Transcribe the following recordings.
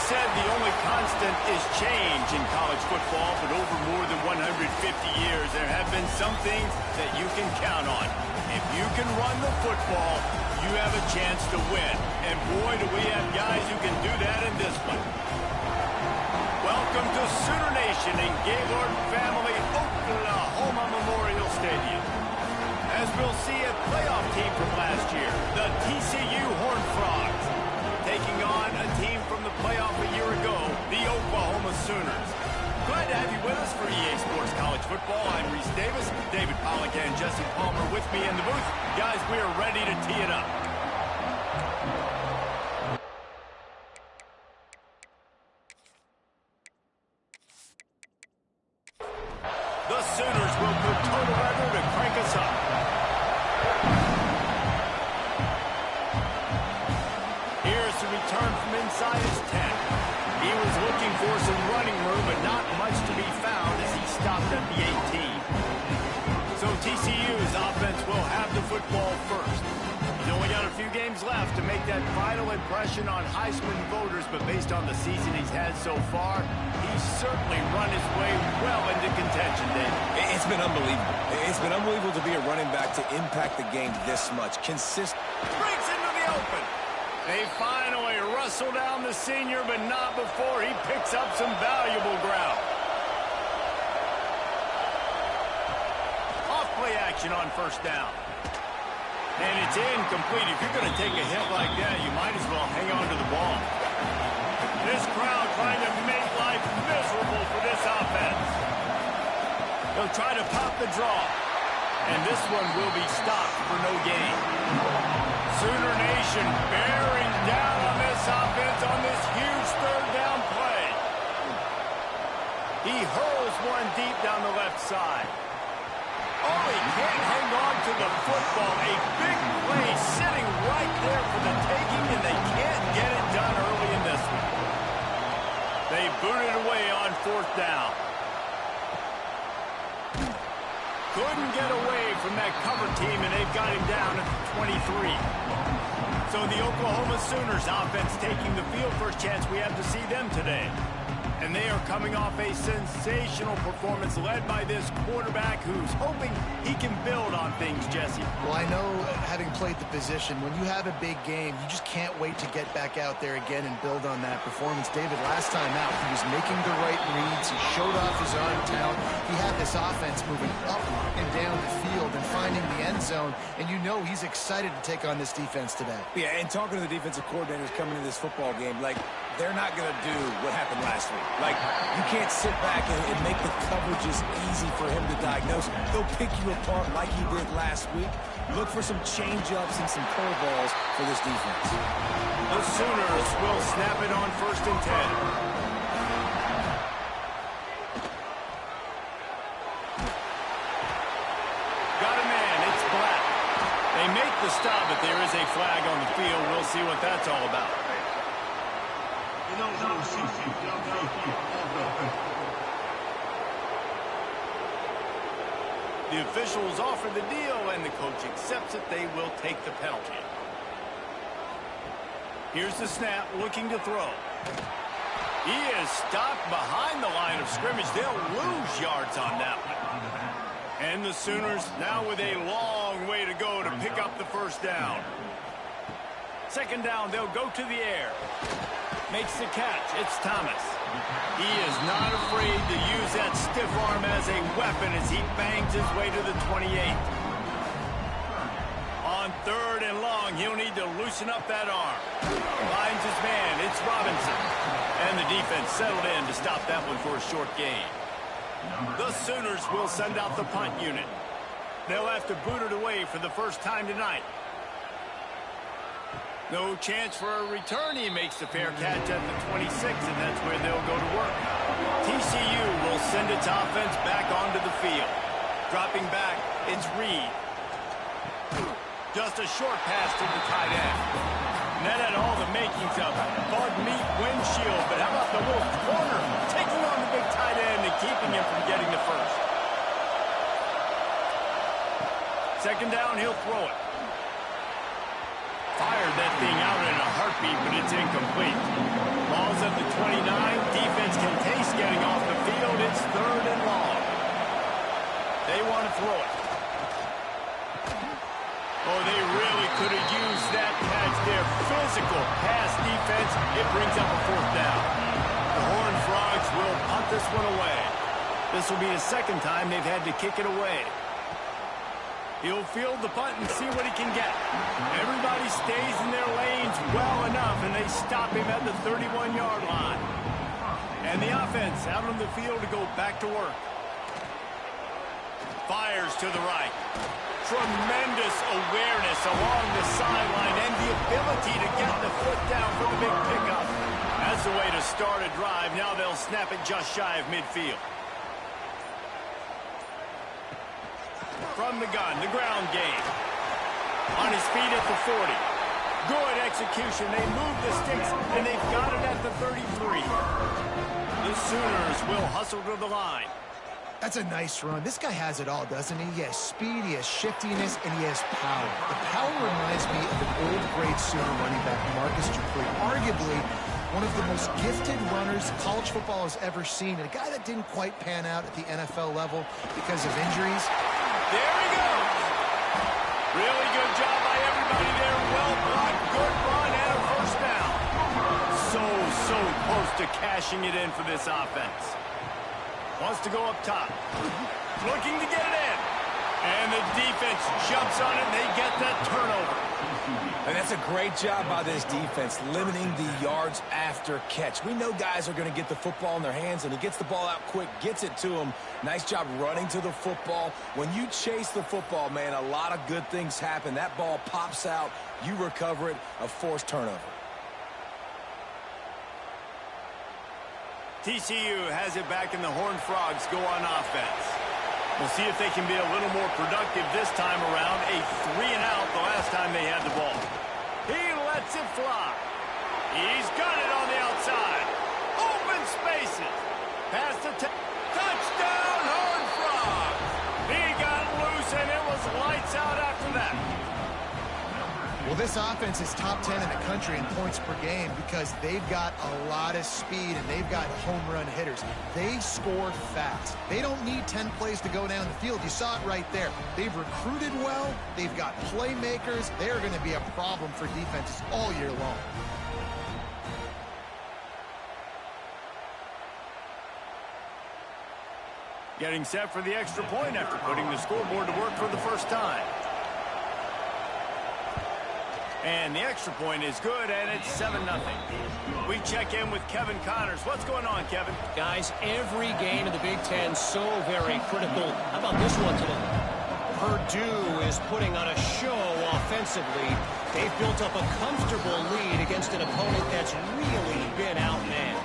said the only constant is change in college football, but over more than 150 years, there have been some things that you can count on. If you can run the football, you have a chance to win. And boy, do we have guys who can do that in this one. Welcome to Sooner Nation in Gaylord Family Oklahoma Memorial Stadium. As we'll see a playoff team from last year, the TCU Horned Frogs, taking on a team from the playoff a year ago, the Oklahoma Sooners. Glad to have you with us for EA Sports College Football. I'm Reese Davis, David Pollack and Jesse Palmer with me in the booth. Guys, we are ready to tee it up. The Sooners will go total weather to crank us up. Here's the return from inside his 10. He was looking for some running room, but not much to be found as he stopped at the 18. So TCU's offense will have the football first. He's only got a few games left to make that final impression on Heisman voters, but based on the season he's had so far, he's certainly run his way well into contention, Dave. It's been unbelievable. It's been unbelievable to be a running back to impact the game this much. Breaks into the open. They finally wrestle down the senior, but not before he picks up some valuable ground. Off-play action on first down. And it's incomplete. If you're going to take a hit like that, you might as well hang on to the ball. This crowd trying to make life miserable for this offense. They'll try to pop the draw. And this one will be stopped for no gain. Sooner Nation bearing down on this offense on this huge third down play. He hurls one deep down the left side. Oh, he can't hang on to the football. A big play sitting right there for the taking, and they can't get it done early in this one. They boot it away on fourth down. Couldn't get away from that cover team, and they've got him down at the 23. So the Oklahoma Sooners offense taking the field. First chance we have to see them today. And they are coming off a sensational performance led by this quarterback who's hoping he can build on things, Jesse. Well, I know, having played the position, when you have a big game, you just can't wait to get back out there again and build on that performance. David, last time out, he was making the right reads. He showed off his arm talent. He had this offense moving up and down the field and finding the end zone. And you know he's excited to take on this defense today. Yeah, and talking to the defensive coordinators coming into this football game, like, they're not going to do what happened last week. Like, you can't sit back and make the coverages easy for him to diagnose. They'll pick you apart like he did last week. Look for some change-ups and some curveballs for this defense. The Sooners will snap it on 1st and 10. Got a man, it's Black. They make the stop, but there is a flag on the field. We'll see what that's all about. The officials offer the deal, and the coach accepts it. They will take the penalty. Here's the snap, looking to throw. He is stopped behind the line of scrimmage. They'll lose yards on that one. And the Sooners now with a long way to go to pick up the first down. Second down, they'll go to the air. Makes the catch. It's Thomas. He is not afraid to use that stiff arm as a weapon as he bangs his way to the 28. On 3rd and long, he'll need to loosen up that arm. Finds his man. It's Robinson. And the defense settled in to stop that one for a short gain. The Sooners will send out the punt unit. They'll have to boot it away for the first time tonight. No chance for a return. He makes the fair catch at the 26, and that's where they'll go to work. TCU will send its offense back onto the field. Dropping back, it's Reed. Just a short pass to the tight end. And that had all the makings of Bud Meat windshield, but how about the little corner taking on the big tight end and keeping him from getting the first. Second down, he'll throw it. Fired that thing out in a heartbeat, but it's incomplete. Ball's at the 29. Defense can taste getting off the field. It's 3rd and long. They want to throw it. Oh, they really could have used that catch there. Physical pass defense. It brings up a 4th down. The Horned Frogs will punt this one away. This will be the 2nd time they've had to kick it away. He'll field the punt and see what he can get. Everybody stays in their lanes well enough, and they stop him at the 31-yard line. And the offense out on the field to go back to work. Fires to the right. Tremendous awareness along the sideline and the ability to get the foot down for the big pickup. That's the way to start a drive. Now they'll snap it just shy of midfield. From the gun, the ground game. On his feet at the 40. Good execution. They move the sticks, and they've got it at the 33. The Sooners will hustle to the line. That's a nice run. This guy has it all, doesn't he? He has speed, he has shiftiness, and he has power. The power reminds me of an old great Sooner running back, Marcus Dupree. Arguably one of the most gifted runners college football has ever seen, and a guy that didn't quite pan out at the NFL level because of injuries. There he goes. Really good job by everybody there. Well blocked, good run, and a 1st down. So close to cashing it in for this offense. Wants to go up top. Looking to get it in. And the defense jumps on it, and they get that turnover. And that's a great job by this defense, limiting the yards after catch. We know guys are going to get the football in their hands, and he gets the ball out quick, gets it to him. Nice job running to the football. When you chase the football, man, a lot of good things happen. That ball pops out, you recover it, a forced turnover. TCU has it back, and the Horned Frogs go on offense. We'll see if they can be a little more productive this time around. A 3-and-out the last time they had the ball. He lets it fly. He's got it on the outside. Open spaces. Pass to touchdown, Horned Frogs. He got loose, and it was lights out after that. Well, this offense is top 10 in the country in points per game because they've got a lot of speed and they've got home run hitters. They score fast. They don't need 10 plays to go down the field. You saw it right there. They've recruited well. They've got playmakers. They're going to be a problem for defenses all year long. Getting set for the extra point after putting the scoreboard to work for the 1st time. And the extra point is good, and it's 7-0. We check in with Kevin Connors. What's going on, Kevin? Guys, every game in the Big Ten so very critical. How about this one today? Purdue is putting on a show offensively. They've built up a comfortable lead against an opponent that's really been outmanned.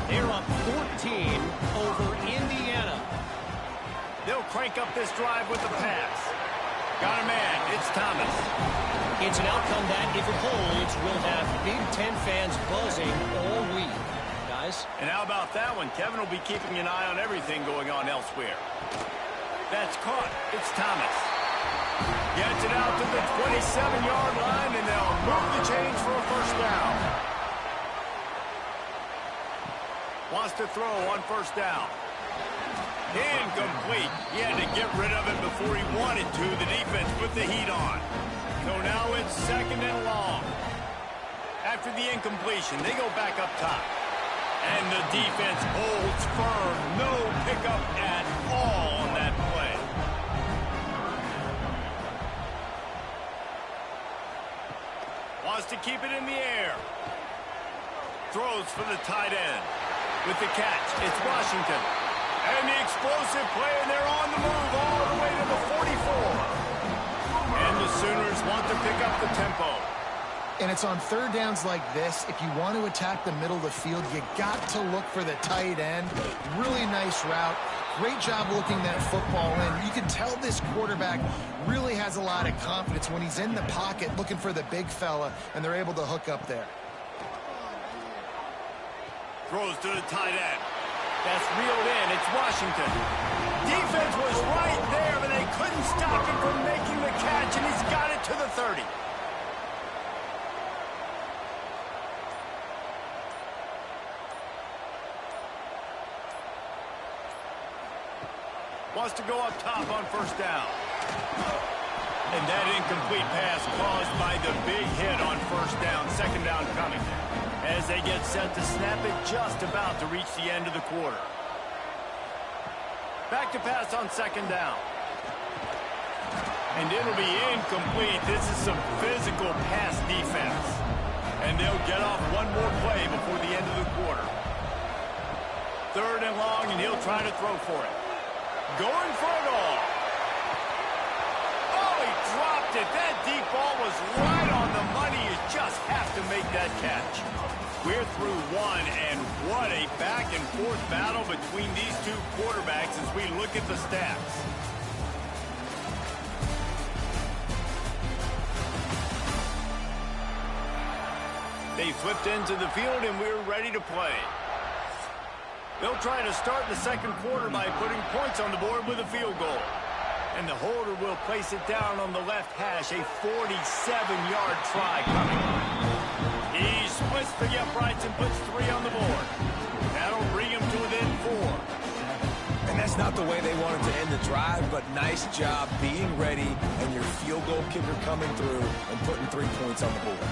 They're up 14 over Indiana. They'll crank up this drive with the pass. Got a man. It's Thomas. It's an outcome that, if it holds, will have Big Ten fans buzzing all week. Guys? And how about that one? Kevin will be keeping an eye on everything going on elsewhere. That's caught. It's Thomas. Gets it out to the 27-yard line, and they'll move the chains for a 1st down. Wants to throw on 1st down. Incomplete. He had to get rid of it before he wanted to. The defense put the heat on. So now it's 2nd and long. After the incompletion, they go back up top. And the defense holds firm. No pickup at all on that play. Wants to keep it in the air. Throws for the tight end. With the catch, it's Washington. And the explosive play, and they're on the move all the way to the 44. And the Sooners want to pick up the tempo. And it's on 3rd downs like this. If you want to attack the middle of the field, you got to look for the tight end. Really nice route. Great job looking that football in. You can tell this quarterback really has a lot of confidence when he's in the pocket looking for the big fella, and they're able to hook up there. Throws to the tight end. That's reeled in. It's Washington. Defense was right there, but they couldn't stop him from making the catch, and he's got it to the 30. Wants to go up top on first down. And that incomplete pass caused by the big hit on first down. Second down coming. As they get set to snap it just about to reach the end of the quarter. Back to pass on second down. And it'll be incomplete. This is some physical pass defense. And they'll get off one more play before the end of the quarter. Third and long, and he'll try to throw for it. Going for it all. Oh, he dropped it. That deep ball was right on the money. You just have to make that catch. We're through one, and what a back-and-forth battle between these two quarterbacks as we look at the stats. They flipped into the field, and we're ready to play. They'll try to start the second quarter by putting points on the board with a field goal. And the holder will place it down on the left hash, a 47-yard try coming. He splits the uprights and puts 3 on the board. That'll bring him to within 4. And that's not the way they wanted to end the drive, but nice job being ready and your field goal kicker coming through and putting 3 points on the board.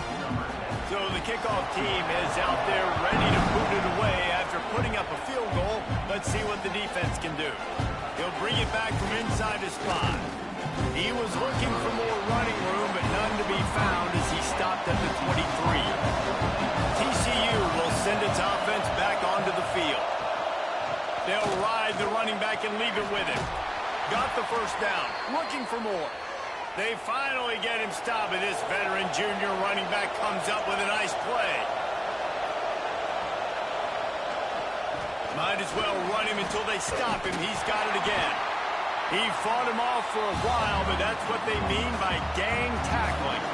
So the kickoff team is out there ready to boot it away after putting up a field goal. Let's see what the defense can do. He'll bring it back from inside his spot. He was looking for more running room, but none to be found as he stopped at the 23. TCU will send its offense back onto the field. They'll ride the running back and leave it with him. Got the first down, looking for more. They finally get him stopped, and this veteran junior running back comes up with a nice play. Might as well run him until they stop him. He's got it again. He fought him off for a while, but that's what they mean by gang tackling.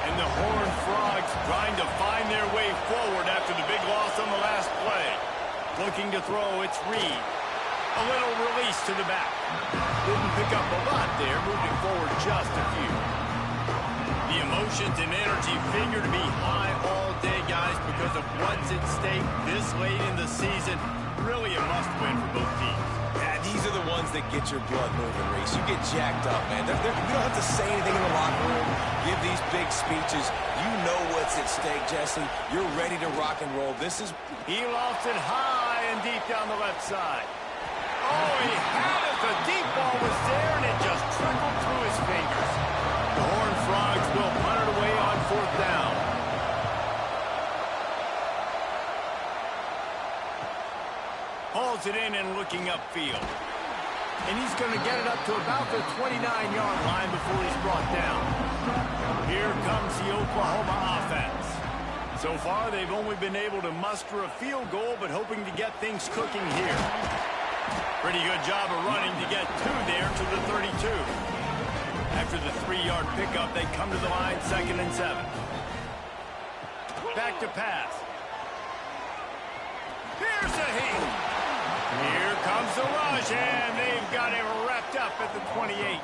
And the Horned Frogs trying to find their way forward after the big loss on the last play. Looking to throw, it's Reed. A little release to the back. Didn't pick up a lot there, moving forward just a few. The emotions and energy figure to be high all day, guys, because of what's at stake this late in the season. Really a must-win for both teams. Yeah, these are the ones that get your blood moving, Reese. You get jacked up, man. You don't have to say anything in the locker room, give these big speeches. You know what's at stake, Jesse. You're ready to rock and roll. He lofts it high and deep down the left side. Oh, he had it. The deep ball was there, and it just trickled through his fingers. The Horned Frogs will punt it away on fourth down. Hauls it in and looking upfield. And he's going to get it up to about the 29-yard line before he's brought down. Here comes the Oklahoma offense. So far, they've only been able to muster a field goal, but hoping to get things cooking here. Pretty good job of running to get 2 there to the 32. After the 3-yard pickup, they come to the line, 2nd and 7. Back to pass. Here's a heat. Here comes the rush, and they've got him wrapped up at the 28.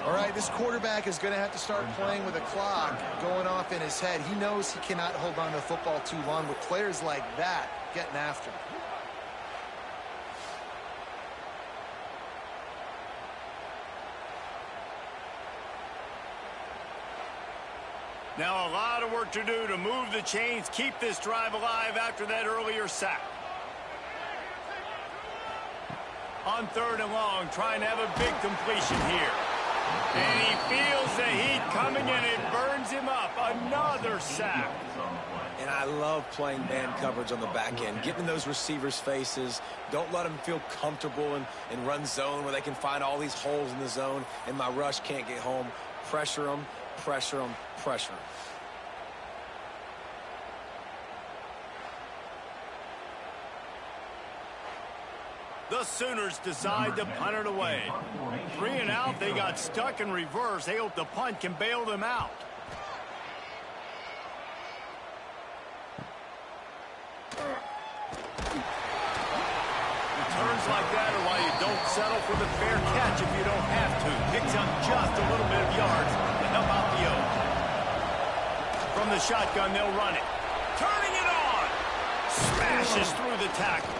All right, this quarterback is going to have to start playing with a clock going off in his head. He knows he cannot hold on to the football too long with players like that getting after him. Now a lot of work to do to move the chains, keep this drive alive after that earlier sack. On 3rd and long, trying to have a big completion here. And he feels the heat coming, and it burns him up. Another sack. And I love playing man coverage on the back end, getting in those receivers' faces. Don't let them feel comfortable in run zone where they can find all these holes in the zone, and my rush can't get home. Pressure them, pressure them, pressure them. The Sooners decide to punt it away. 3 and out, they got stuck in reverse. They hope the punt can bail them out. Returns like that are why you don't settle for the fair catch if you don't have to. Picks up just a little bit of yards to help out the O. From the shotgun, they'll run it. Turning it on. Smashes through the tackle.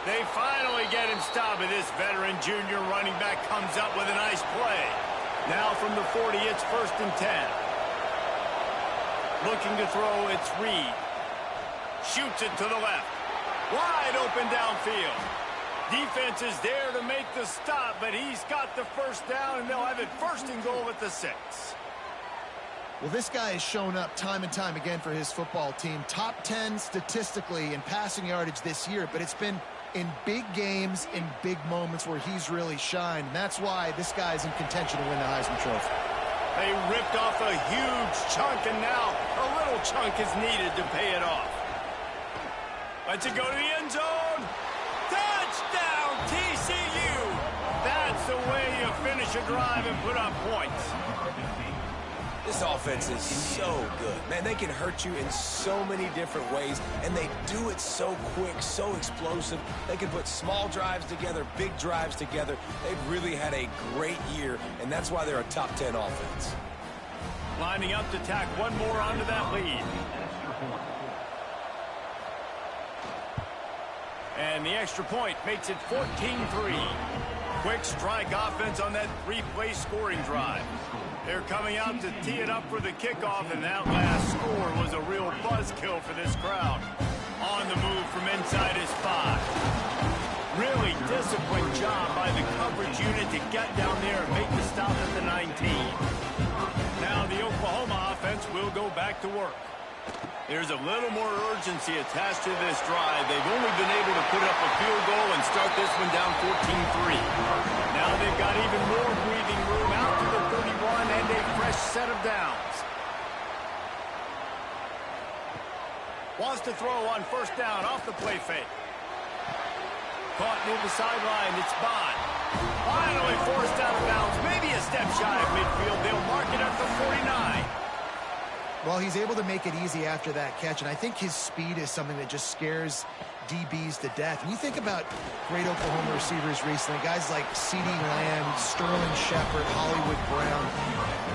They finally get him stopped, and this veteran junior running back comes up with a nice play. Now from the 40, it's 1st and 10. Looking to throw, it's Reed. Shoots it to the left. Wide open downfield. Defense is there to make the stop, but he's got the first down, and they'll have it 1st and goal at the 6. Well, this guy has shown up time and time again for his football team. Top 10 statistically in passing yardage this year, but it's been in big games, in big moments where he's really shined. And that's why this guy's in contention to win the Heisman Trophy. They ripped off a huge chunk, and now a little chunk is needed to pay it off. Let's it go to the end zone. Touchdown, TCU! That's the way you finish a drive and put up points. This offense is so good. Man, they can hurt you in so many different ways, and they do it so quick, so explosive. They can put small drives together, big drives together. They've really had a great year, and that's why they're a top 10 offense. Lining up to tack one more onto that lead. And the extra point makes it 14-3. Quick strike offense on that 3-play scoring drive. They're coming out to tee it up for the kickoff, and that last score was a real buzzkill for this crowd. On the move from inside his 5. Really disciplined job by the coverage unit to get down there and make the stop at the 19. Now the Oklahoma offense will go back to work. There's a little more urgency attached to this drive. They've only been able to put up a field goal and start this one down 14-3. Now they've got even more breathing room out to the 31 and a fresh set of downs. Wants to throw on 1st down off the play fake. Caught near the sideline. It's Bond. Finally forced out of bounds. Maybe a step shy of midfield. They'll mark it at the 49. Well, he's able to make it easy after that catch, and I think his speed is something that just scares DBs to death. And you think about great Oklahoma receivers recently, guys like CeeDee Lamb, Sterling Shepard, Hollywood Brown.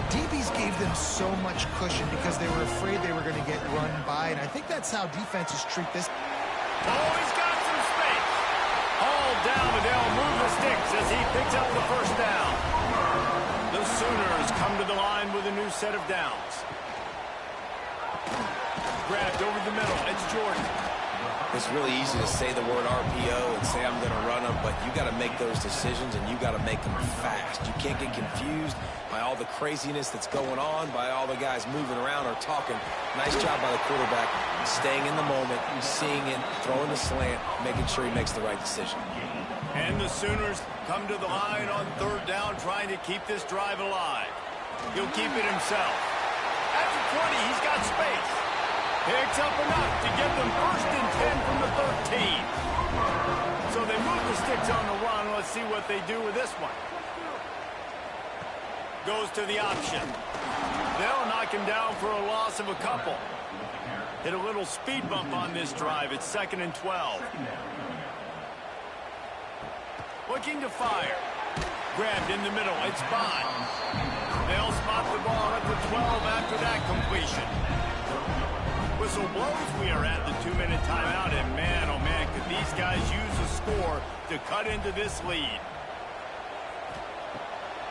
DBs gave them so much cushion because they were afraid they were going to get run by, and I think that's how defenses treat this. Oh, he's got some space. Hauled down, but they'll move the sticks as he picks up the 1st down. The Sooners come to the line with a new set of downs. Grabbed over the middle. It's Jordan. It's really easy to say the word RPO and say I'm going to run them, but you got to make those decisions, and you got to make them fast. You can't get confused by all the craziness that's going on, by all the guys moving around or talking. Nice job by the quarterback, staying in the moment, seeing it, throwing the slant, making sure he makes the right decision. And the Sooners come to the line on 3rd down, trying to keep this drive alive. He'll keep it himself. At the 20, he's got space. Picks up enough to get them 1st and 10 from the 13. So they move the sticks on the run. Let's see what they do with this one. Goes to the option. They'll knock him down for a loss of a couple. Hit a little speed bump on this drive. It's 2nd and 12. Looking to fire. Grabbed in the middle. It's Bond. They'll spot the ball at the 12 after that completion. Whistle blows. We are at the 2-minute timeout, and man, oh man, could these guys use a score to cut into this lead.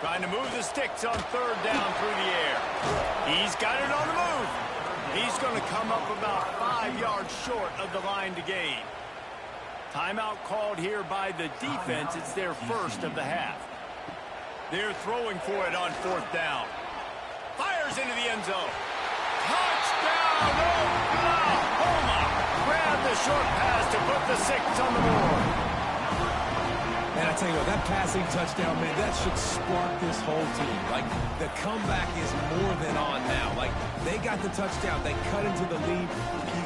Trying to move the sticks on 3rd down through the air. He's got it on the move. He's going to come up about 5 yards short of the line to gain. Timeout called here by the defense. It's their 1st of the half. They're throwing for it on 4th down. Fires into the end zone. Touchdown, Oklahoma! Grab the short pass to put the 6 on the board. Man, I tell you what, that passing touchdown, man, that should spark this whole team. Like, the comeback is more than on now. Like, they got the touchdown. They cut into the lead.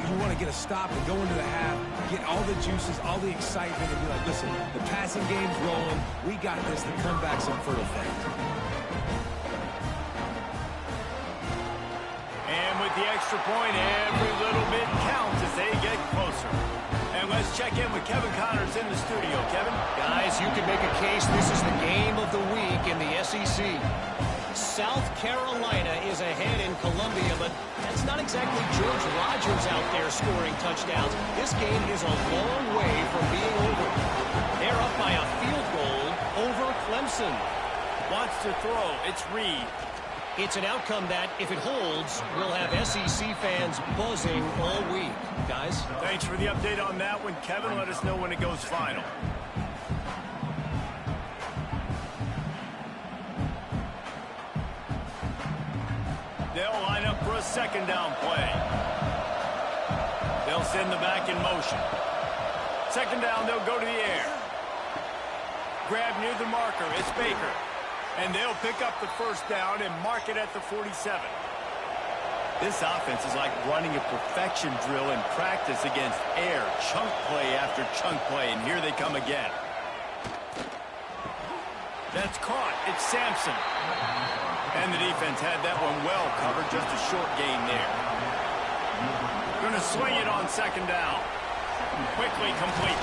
You want to get a stop and go into the half, get all the juices, all the excitement, and be like, listen, the passing game's rolling. We got this. The comeback's in fertile effect. And with the extra point, every little bit counts as they get closer. And let's check in with Kevin Connors in the studio. Kevin? Guys, you can make a case this is the game of the week in the SEC. South Carolina is ahead in Columbia, but that's not exactly George Rogers out there scoring touchdowns. This game is a long way from being over. They're up by a field goal over Clemson. Wants to throw. It's Reed. It's an outcome that, if it holds, will have SEC fans buzzing all week. Guys? Thanks for the update on that one, Kevin. Let us know when it goes final. They'll line up for a second down play. They'll send the back in motion. Second down, they'll go to the air. Grab near the marker. It's Baker. And they'll pick up the first down and mark it at the 47. This offense is like running a perfection drill in practice against air. Chunk play after chunk play, and here they come again. That's caught. It's Sampson. And the defense had that one well covered. Just a short gain there. Going to swing it on second down. Quickly complete.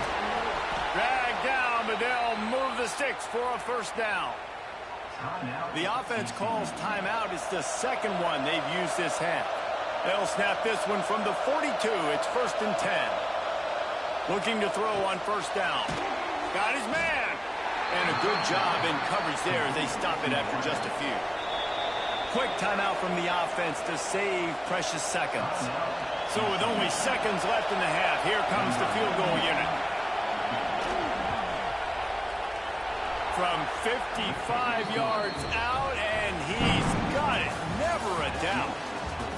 Drag down, but they'll move the sticks for a first down. The offense calls timeout. It's the second one they've used this half. They'll snap this one from the 42. It's 1st and 10. Looking to throw on first down. Got his man. And a good job in coverage there as they stop it after just a few. Quick timeout from the offense to save precious seconds. So with only seconds left in the half, here comes the field goal unit. From 55 yards out, and he's got it. Never a doubt.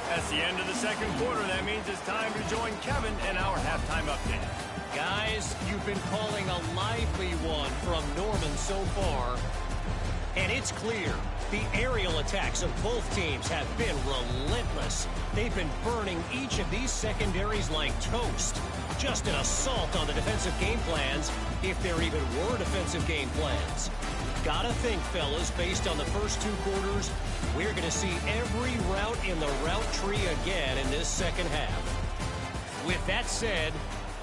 That's the end of the second quarter. That means it's time to join Kevin and our halftime update. Guys, you've been calling a lively one from Norman so far. And it's clear, the aerial attacks of both teams have been relentless. They've been burning each of these secondaries like toast. Just an assault on the defensive game plans, if there even were defensive game plans. Gotta think, fellas, based on the first two quarters, we're going to see every route in the route tree again in this second half. With that said,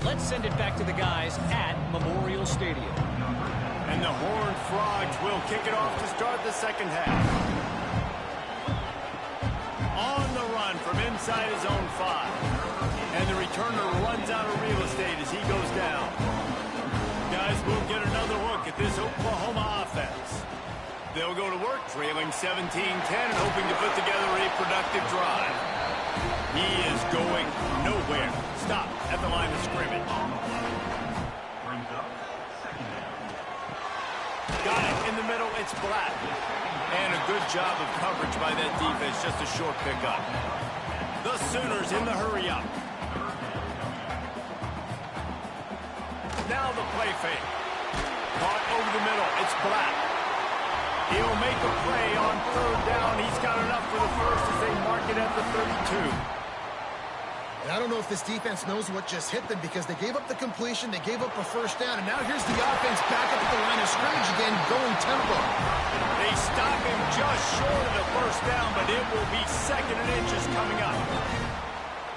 let's send it back to the guys at Memorial Stadium. And the Horned Frogs will kick it off to start the second half. On the run from inside his own 5. And the returner runs out of real estate as he goes down. Guys, we'll get another look at this Oklahoma offense. They'll go to work, trailing 17-10 and hoping to put together a productive drive. He is going nowhere. Stop at the line of scrimmage. Got it in the middle. It's Black. And a good job of coverage by that defense. Just a short pickup. The Sooners in the hurry up. Now the play fake. Caught over the middle. It's Black. He'll make a play on third down. He's got enough for the first as they mark it at the 32. And I don't know if this defense knows what just hit them because they gave up the completion, they gave up a first down, and now here's the offense back up at the line of scrimmage again, going tempo. They stop him just short of the first down, but it will be 2nd and inches coming up.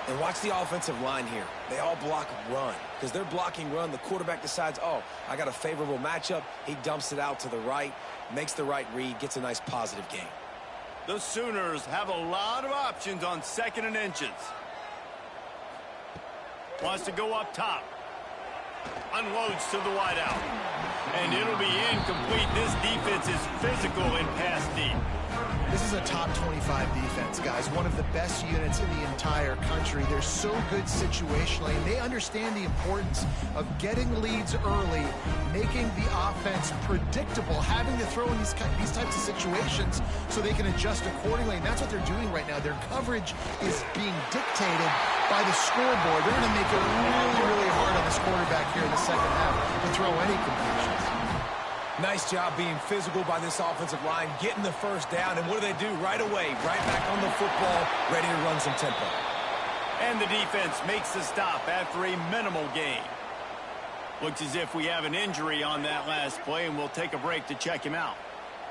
And watch the offensive line here. They all block run. Because they're blocking run, the quarterback decides, oh, I got a favorable matchup. He dumps it out to the right, makes the right read, gets a nice positive gain. The Sooners have a lot of options on 2nd and inches. Wants to go up top. Unloads to the wideout. And it'll be incomplete. This defense is physical in pass deep. This is a top 25 defense, guys. One of the best units in the entire country. They're so good situationally, and they understand the importance of getting leads early, making the offense predictable, having to throw in these types of situations so they can adjust accordingly. And that's what they're doing right now. Their coverage is being dictated by the scoreboard. They're going to make it really, really hard on this quarterback here in the second half to throw any completions. Nice job being physical by this offensive line, getting the first down, and what do they do right away? Right back on the football, ready to run some tempo. And the defense makes the stop after a minimal gain. Looks as if we have an injury on that last play, and we'll take a break to check him out.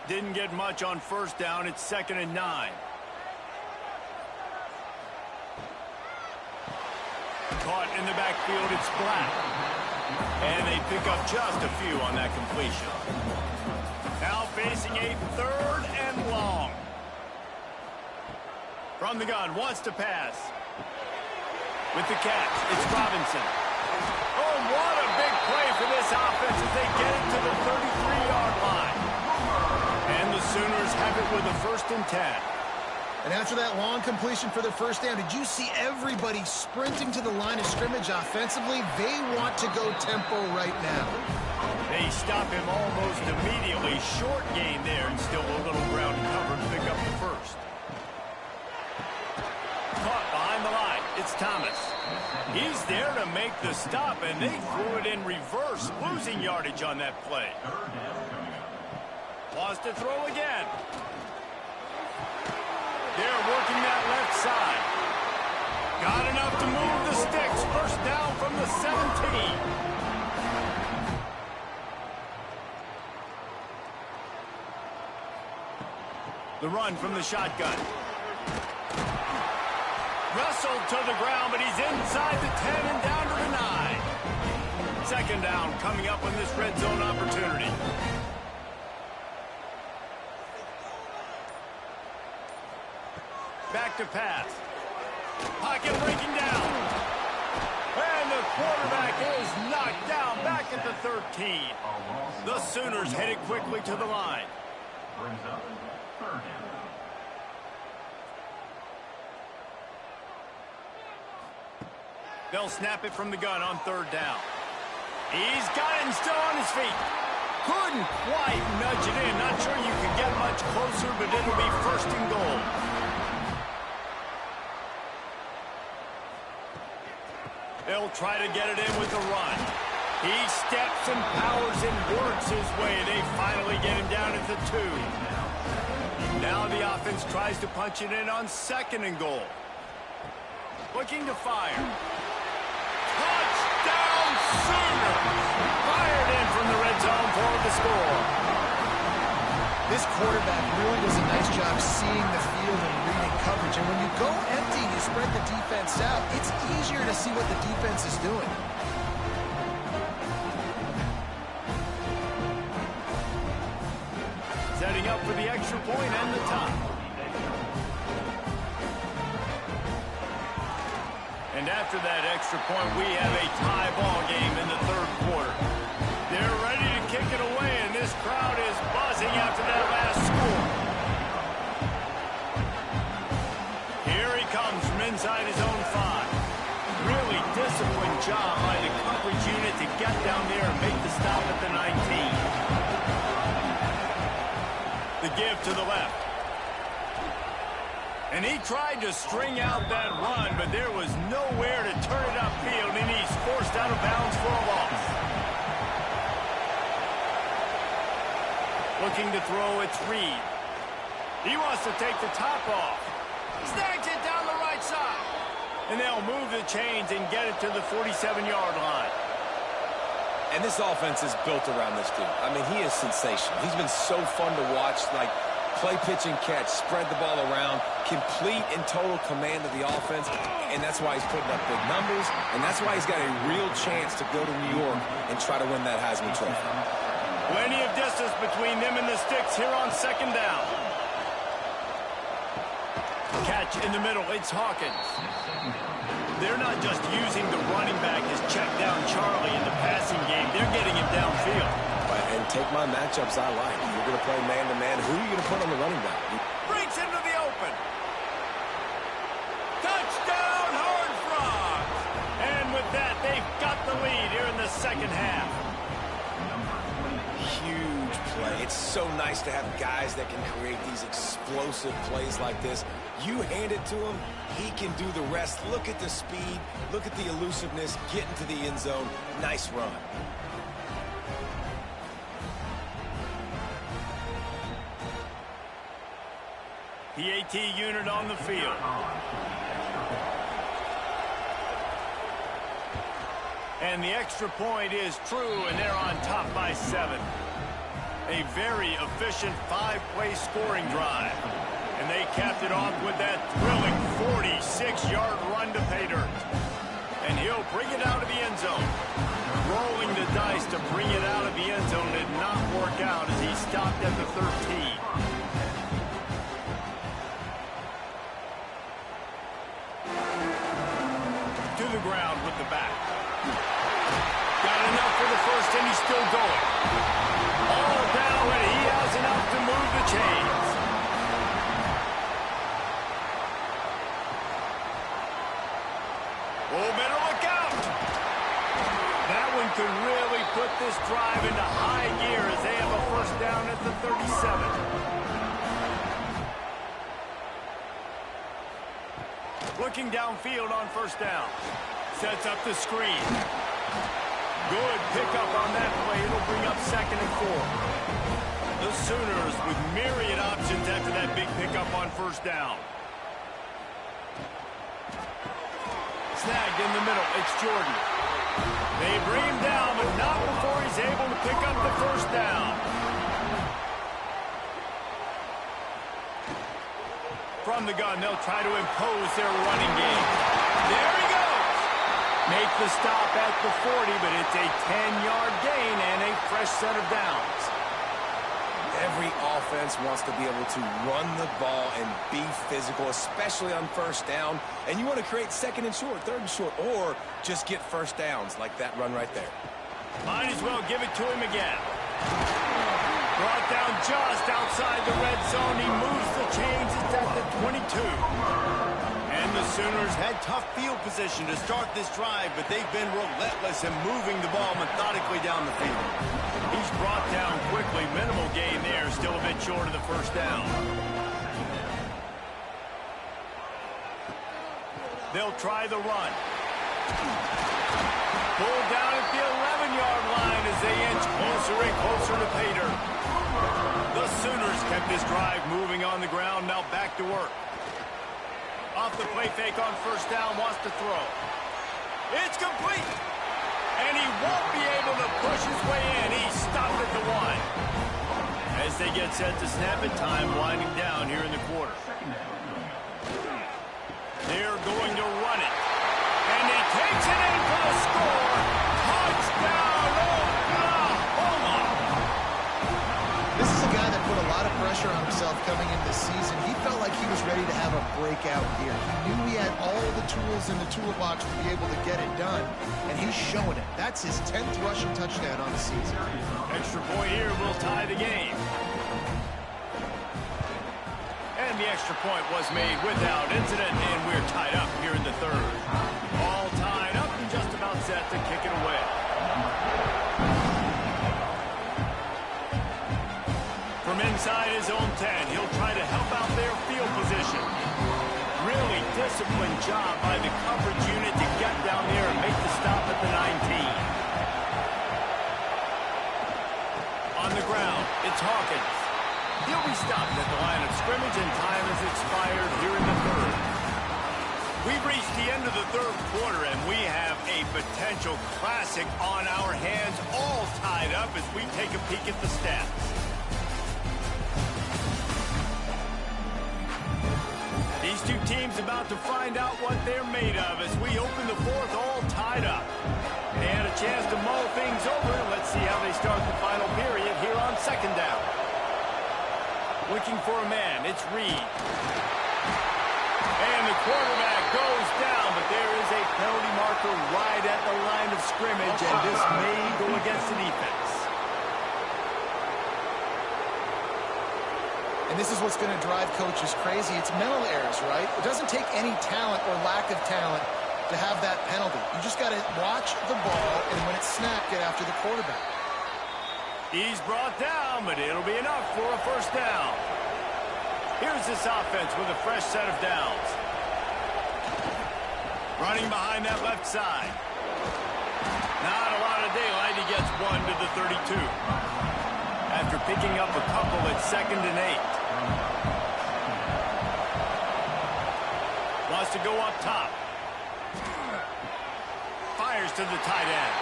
Didn't get much on first down. It's 2nd and 9. Caught in the backfield, it's Black. And they pick up just a few on that completion. Now facing a 3rd and long. From the gun, wants to pass. With the catch, it's Robinson. Oh, what a big play for this offense as they get it to the 33-yard line. And the Sooners have it with a 1st and 10. And after that long completion for the first down, did you see everybody sprinting to the line of scrimmage offensively? They want to go tempo right now. They stop him almost immediately. Short gain there, and still a little ground cover to pick up the first. Caught behind the line. It's Thomas. He's there to make the stop, and they threw it in reverse, losing yardage on that play. Wants to throw again. They're working that left side. Got enough to move the sticks. First down from the 17. The run from the shotgun. Wrestled to the ground, but he's inside the 10 and down to the 9. Second down coming up on this red zone opportunity. Back to pass. Pocket breaking down. And the quarterback is knocked down back at the 13. The Sooners headed quickly to the line. Brings up 3rd down. They'll snap it from the gun on 3rd down. He's got it and still on his feet. Couldn't quite nudge it in. Not sure you could get much closer, but it'll be 1st and goal. They'll try to get it in with the run. He steps and powers and works his way. They finally get him down at the 2. Now the offense tries to punch it in on 2nd and goal. Looking to fire. Touchdown Sooners! Fired in from the red zone for the score. This quarterback really does a nice job seeing the field and reading coverage. And when you go empty, you spread the defense out. It's easier to see what the defense is doing. Setting up for the extra point and the top. And after that extra point, we have a tie ball game in the 3rd quarter. They're ready to kick it away, and this crowd is buzzing after that last score. Here he comes from inside his own 5. Really disciplined job by the coverage unit to get down there and make the stop at the 19. The give to the left. And he tried to string out that run, but there was nowhere to turn it upfield, and he's forced out of bounds for a loss. Looking to throw, it's Reed. He wants to take the top off. Snags it down the right side. And they'll move the chains and get it to the 47-yard line. And this offense is built around this dude. I mean, he is sensational. He's been so fun to watch, like play, pitch, and catch, spread the ball around, complete and total command of the offense, and that's why he's putting up big numbers, and that's why he's got a real chance to go to New York and try to win that Heisman Trophy. Plenty of distance between them and the sticks here on 2nd down. Catch in the middle, it's Hawkins. They're not just using the running back as check down Charlie in the passing game, they're getting him downfield. And take my matchups I like. If you're going to play man-to-man, who are you going to put on the running back? Breaks into the open. Touchdown, Horned Frogs! And with that, they've got the lead here in the 2nd half. Huge play. It's so nice to have guys that can create these explosive plays like this. You hand it to him, he can do the rest. Look at the speed. Look at the elusiveness. Get into the end zone. Nice run. PAT unit on the field. And the extra point is true, and they're on top by 7. A very efficient 5-play scoring drive. And they capped it off with that thrilling 46-yard run to pay dirt. And he'll bring it out of the end zone. Rolling the dice to bring it out of the end zone did not work out as he stopped at the 13. and he's still going. All down, and he has enough to move the chains. Oh, better look out. That one could really put this drive into high gear as they have a first down at the 37. Looking downfield on first down. Sets up the screen. Good pickup on that play. It'll bring up 2nd and 4. The Sooners with myriad options after that big pickup on first down. Snagged in the middle. It's Jordan. They bring him down, but not before he's able to pick up the first down. From the gun, they'll try to impose their running game. There he goes. Make the stop at the 40, but it's a 10-yard gain and a fresh set of downs. Every offense wants to be able to run the ball and be physical, especially on first down. And you want to create 2nd and short, 3rd and short, or just get first downs like that run right there. Might as well give it to him again. Brought down just outside the red zone. He moves the chains. It's at the 22. And the Sooners had tough field position to start this drive, but they've been relentless in moving the ball methodically down the field. He's brought down quickly. Minimal gain there. Still a bit short of the first down. They'll try the run. Pulled down at the 11-yard line as they inch closer and closer to pay dirt. The Sooners kept this drive moving on the ground. Now back to work. Off the play fake on first down, wants to throw. It's complete. And he won't be able to push his way in. He's stopped at the 1. As they get set to snap it, time winding down here in the quarter. They're going to run it. And he takes it in for the score. Touchdown, Oklahoma. This is a guy that put a lot of pressure on himself coming into the season. He felt like he was ready to have a breakout year. He knew he had all the tools in the toolbox to be able to get it done, and he's showing it. That's his 10th rushing touchdown on the season. Extra point here will tie the game. And the extra point was made without incident, and we're tied up here in the 3rd. All tied up and just about set to kick it away. From inside his own 10, he'll try to help out their field position. Really disciplined job by the coverage unit to get down there and make the stop at the 19. On the ground, it's Hawkins. He'll be stopped at the line of scrimmage, and time has expired here in the 3rd. We've reached the end of the 3rd quarter, and we have a potential classic on our hands, all tied up as we take a peek at the stats. These two teams about to find out what they're made of as we open the 4th all tied up. They had a chance to mull things over. Let's see how they start the final period here on 2nd down. Looking for a man, it's Reed. And the quarterback goes down, but there is a penalty marker right at the line of scrimmage, and this may go against the defense. And this is what's going to drive coaches crazy. It's mental errors, right? It doesn't take any talent or lack of talent to have that penalty. You just got to watch the ball, and when it's snapped, get after the quarterback. He's brought down, but it'll be enough for a first down. Here's this offense with a fresh set of downs. Running behind that left side. Not a lot of daylight. He gets 1 to the 32. After picking up a couple at 2nd and 8. Wants to go up top. Fires to the tight end.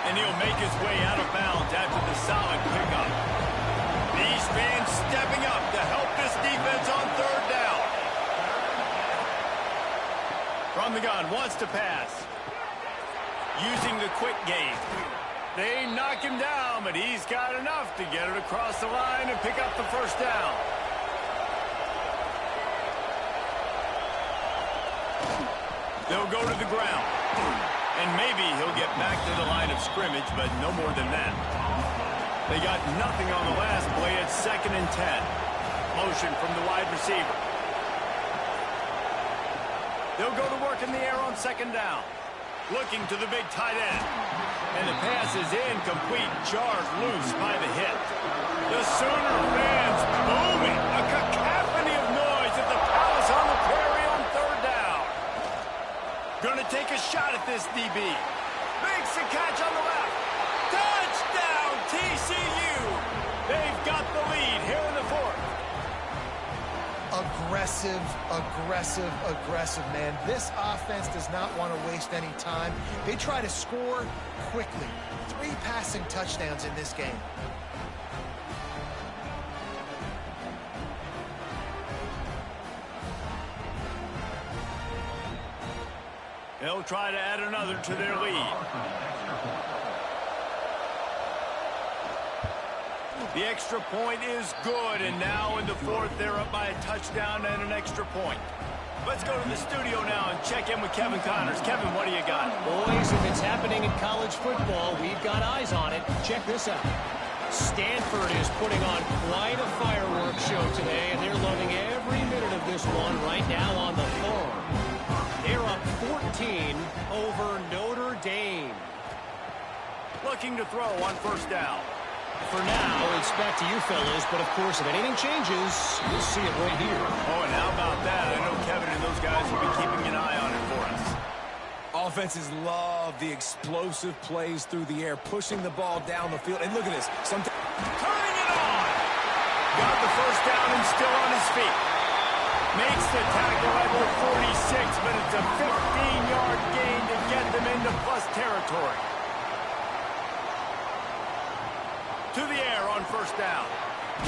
And he'll make his way out of bounds after the solid pickup. These fans stepping up to help this defense on 3rd down. From the gun, wants to pass. Using the quick game. They knock him down, but he's got enough to get it across the line and pick up the first down. They'll go to the ground. And maybe he'll get back to the line of scrimmage, but no more than that. They got nothing on the last play. It's 2nd and 10. Motion from the wide receiver. They'll go to work in the air on 2nd down. Looking to the big tight end. And the pass is incomplete. Jarred loose by the hit. The Sooner fans booming. A cacophony of noise at the Palace on the Prairie on 3rd down. Gonna take a shot at this DB. Makes the catch on the left. Touchdown, TCU. They've got the lead here in the 4th. Aggressive, aggressive, aggressive, man. This offense does not want to waste any time. They try to score quickly. 3 passing touchdowns in this game. They'll try to add another to their lead. The extra point is good, and now in the 4th, they're up by a touchdown and an extra point. Let's go to the studio now and check in with Kevin Connors. Kevin, what do you got? Boys, if it's happening in college football, we've got eyes on it. Check this out. Stanford is putting on quite a fireworks show today, and they're loving every minute of this one right now on the farm. They're up 14 over Notre Dame. Looking to throw on 1st down. For now, it's back to you fellas, but of course, if anything changes, you'll see it right here. Oh, and how about that? I know Kevin and those guys will be keeping an eye on it for us. Offenses love the explosive plays through the air, pushing the ball down the field. And look at this. Turning it on! Got the 1st down and still on his feet. Makes the tackle at the 46, but it's a 15-yard gain to get them into plus territory. To the air on 1st down.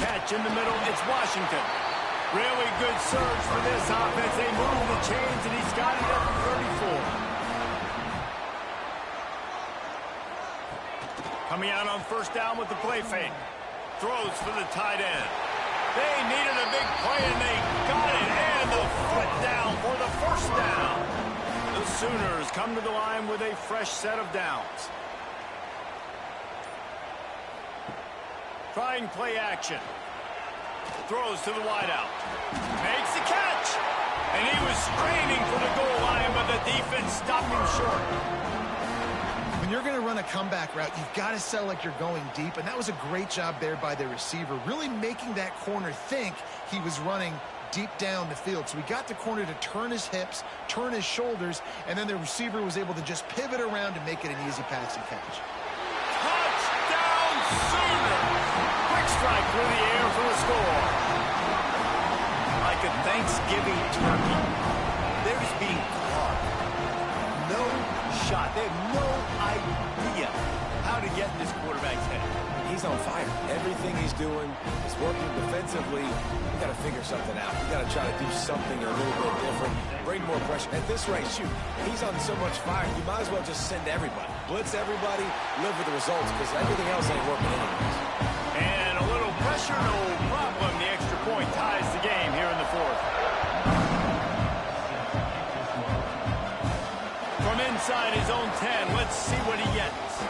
Catch in the middle, it's Washington. Really good surge for this offense. They move the chains, and he's got it at the 34. Coming out on 1st down with the play fake. Throws for the tight end. They needed a big play, and they got it. And the foot down for the 1st down. The Sooners come to the line with a fresh set of downs. Trying play action. Throws to the wideout. Makes the catch. And he was straining for the goal line, but the defense stopped him short. When you're going to run a comeback route, you've got to sell like you're going deep, and that was a great job there by the receiver, really making that corner think he was running deep down the field. So he got the corner to turn his hips, turn his shoulders, and then the receiver was able to just pivot around and make it an easy pass and catch. Touchdown, Sooners! Quick strike through the air for the score. Like a Thanksgiving turkey, they're just being caught. No shot. They have no idea how to get in this quarterback's head. He's on fire. Everything he's doing is working defensively. We got to figure something out. We got to try to do something a little bit different, bring more pressure. At this rate, shoot, he's on so much fire, you might as well just send everybody. Blitz everybody, live with the results, because everything else ain't working anyways. And a little pressure, no problem. The extra point ties the game here in the 4th. From inside his own 10, let's see what he gets.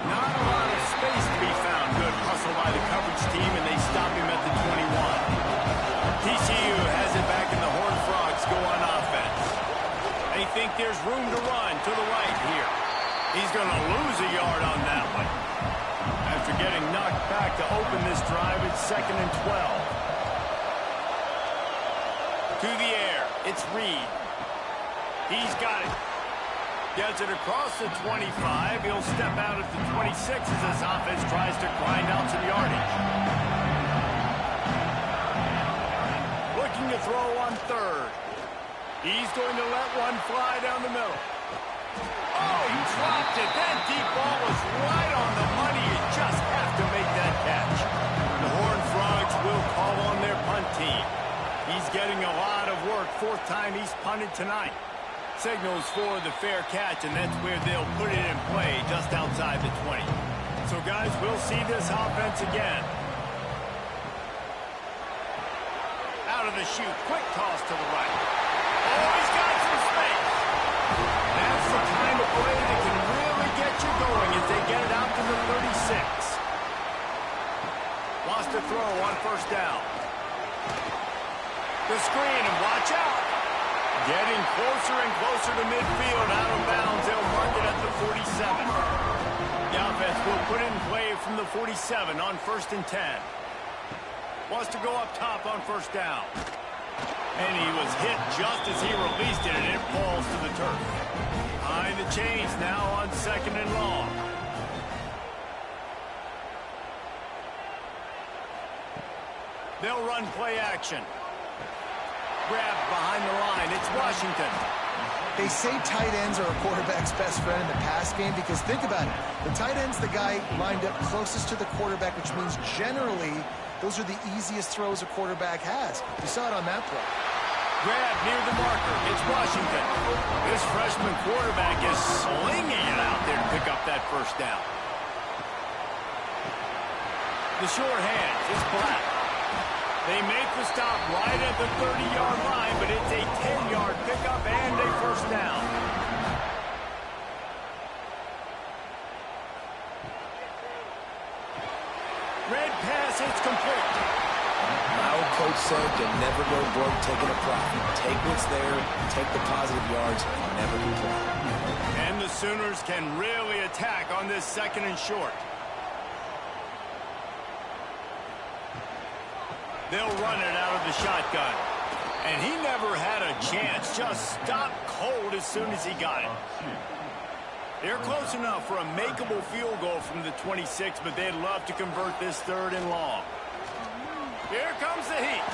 Not a lot of space to be found. Good hustle by the coverage team, and they stop him at the 21. TCU has it back, and the Horned Frogs go on offense. They think there's room to run to the right here. He's going to lose a yard on that one. After getting knocked back to open this drive, it's 2nd and 12. To the air, it's Reed. He's got it. Gets it across the 25. He'll step out at the 26 as this offense tries to grind out some yardage. Looking to throw on 3rd. He's going to let one fly down the middle. Oh, he dropped it. That deep ball was right on the money. You just have to make that catch. The Horned Frogs will call on their punt team. He's getting a lot of work. 4th time he's punted tonight. Signals for the fair catch, and that's where they'll put it in play just outside the 20. So, guys, we'll see this offense again. Out of the chute, quick toss to the right. Oh, he's got some space. That's the time to play that can really get you going as they get it out to the 36. Lost a throw on first down. The screen, and watch out. Getting closer and closer to midfield, out of bounds. They'll mark it at the 47. The offense will put it in play from the 47 on 1st and 10. Wants to go up top on first down. And he was hit just as he released it, and it falls to the turf. Behind the chains now on 2nd and long. They'll run play action. Grab behind the line. It's Washington. They say tight ends are a quarterback's best friend in the pass game because think about it. The tight end's the guy lined up closest to the quarterback, which means generally those are the easiest throws a quarterback has. You saw it on that play. Grab near the marker. It's Washington. This freshman quarterback is slinging it out there to pick up that first down. The short hands. It's Black. They make the stop right at the 30-yard line, but it's a 10-yard pickup and a first down. Red pass, it's complete. My old coach said you never go broke taking a profit. Take what's there, take the positive yards, and never complain. And the Sooners can really attack on this 2nd and short. They'll run it out of the shotgun. And he never had a chance. Just stopped cold as soon as he got it. They're close enough for a makeable field goal from the 26, but they'd love to convert this 3rd and long. Here comes the heat.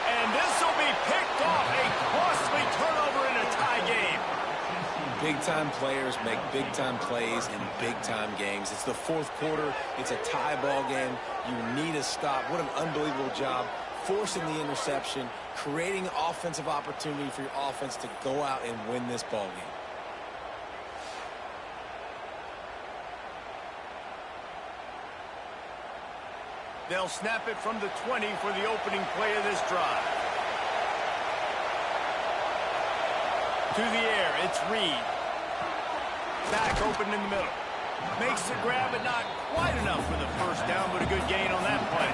And this will be picked off. A costly turnover in a tie game. Big-time players make big-time plays in big-time games. It's the 4th quarter. It's a tie ball game. You need a stop. What an unbelievable job forcing the interception, creating offensive opportunity for your offense to go out and win this ball game. They'll snap it from the 20 for the opening play of this drive. To the air, it's Reed. Back open in the middle. Makes the grab, but not quite enough for the first down, but a good gain on that play.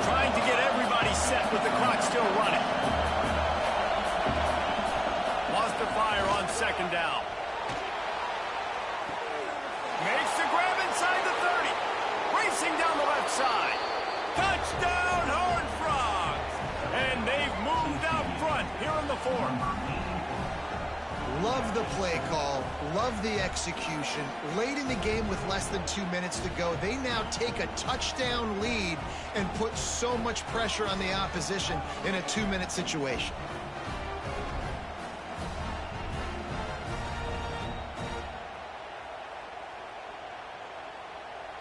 Trying to get everybody set with the clock still running. Wants to fire on 2nd down. Makes the grab inside the 30. Racing down the left side. Touchdown, Horned Frogs! And they've moved out front here in the 4th. Love the play call. Love the execution. Late in the game with less than 2 minutes to go, they now take a touchdown lead and put so much pressure on the opposition in a 2-minute situation.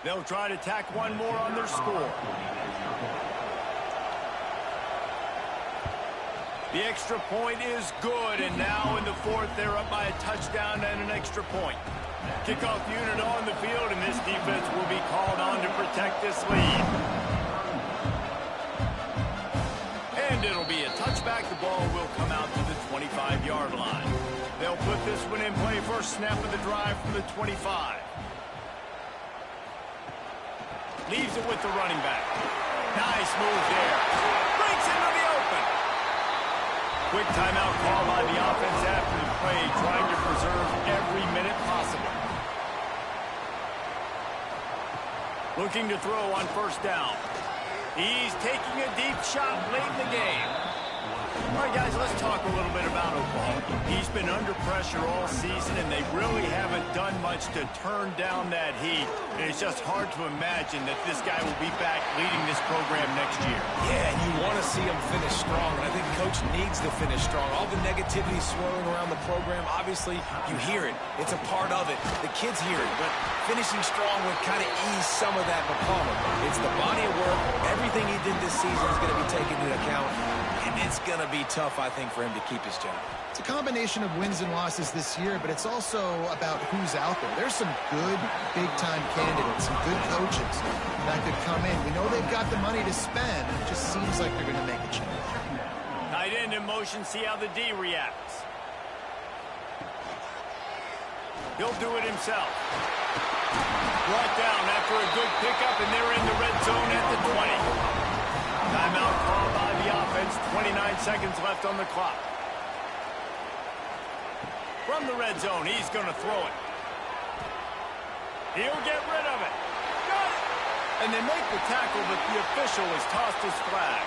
They'll try to tack one more on their score. The extra point is good, and now in the 4th, they're up by a touchdown and an extra point. Kickoff unit on the field, and this defense will be called on to protect this lead. And it'll be a touchback. The ball will come out to the 25-yard line. They'll put this one in play. First snap of the drive from the 25. Leaves it with the running back. Nice move there. Breaks into the open. Quick timeout call by the offense after the play, trying to preserve every minute possible. Looking to throw on first down. He's taking a deep shot late in the game. All right, guys, let's talk a little bit about Oklahoma. He's been under pressure all season, and they really haven't done much to turn down that heat. And it's just hard to imagine that this guy will be back leading this program next year. Yeah, and you want to see him finish strong, and I think Coach needs to finish strong. All the negativity swirling around the program, obviously, you hear it. It's a part of it. The kids hear it, but finishing strong would kind of ease some of that upon him. It's the body of work. Everything he did this season is going to be taken into account, and it's going to be tough, I think, for him to keep his job. It's a combination of wins and losses this year, but it's also about who's out there. There's some good big-time candidates, some good coaches that could come in. We know they've got the money to spend. It just seems like they're going to make a change. Tight end in motion, see how the D reacts. He'll do it himself. Brought down after a good pickup, and they're in the red zone at the 20. Timeout called by the offense. 29 seconds left on the clock. From the red zone, he's going to throw it. He'll get rid of it. Got it! And they make the tackle, but the official has tossed his flag.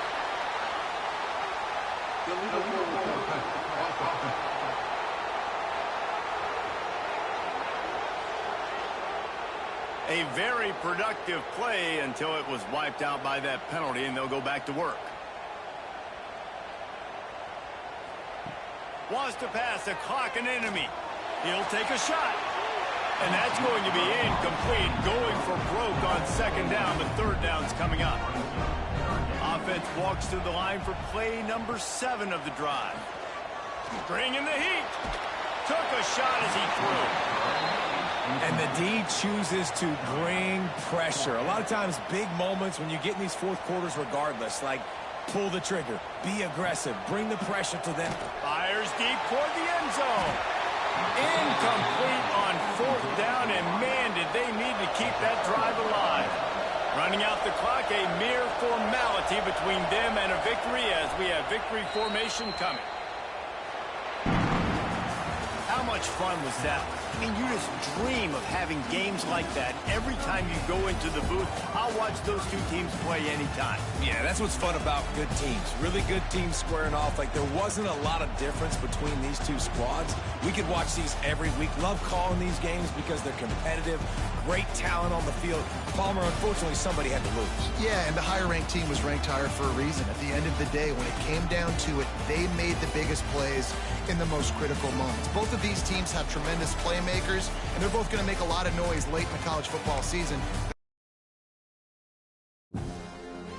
A very productive play until it was wiped out by that penalty, and they'll go back to work. Wants to pass, a clock an enemy. He'll take a shot. And that's going to be incomplete. Going for broke on second down, but third down's coming up. Offense walks through the line for play number 7 of the drive. Bringing the heat. Took a shot as he threw. And the D chooses to bring pressure. A lot of times, big moments when you get in these fourth quarters regardless, like pull the trigger, be aggressive, bring the pressure to them. Fires deep toward the end zone. Incomplete on fourth down, and man, did they need to keep that drive alive. Running out the clock, a mere formality between them and a victory as we have victory formation coming. How much fun was that? I mean, you just dream of having games like that. Every time you go into the booth, I'll watch those two teams play anytime. Yeah, that's what's fun about good teams. Really good teams squaring off. Like, there wasn't a lot of difference between these two squads. We could watch these every week. Love calling these games because they're competitive. Great talent on the field. Palmer, unfortunately, somebody had to lose. Yeah, and the higher-ranked team was ranked higher for a reason. At the end of the day, when it came down to it, they made the biggest plays in the most critical moments. Both of these teams have tremendous playmakers, and they're both going to make a lot of noise late in the college football season.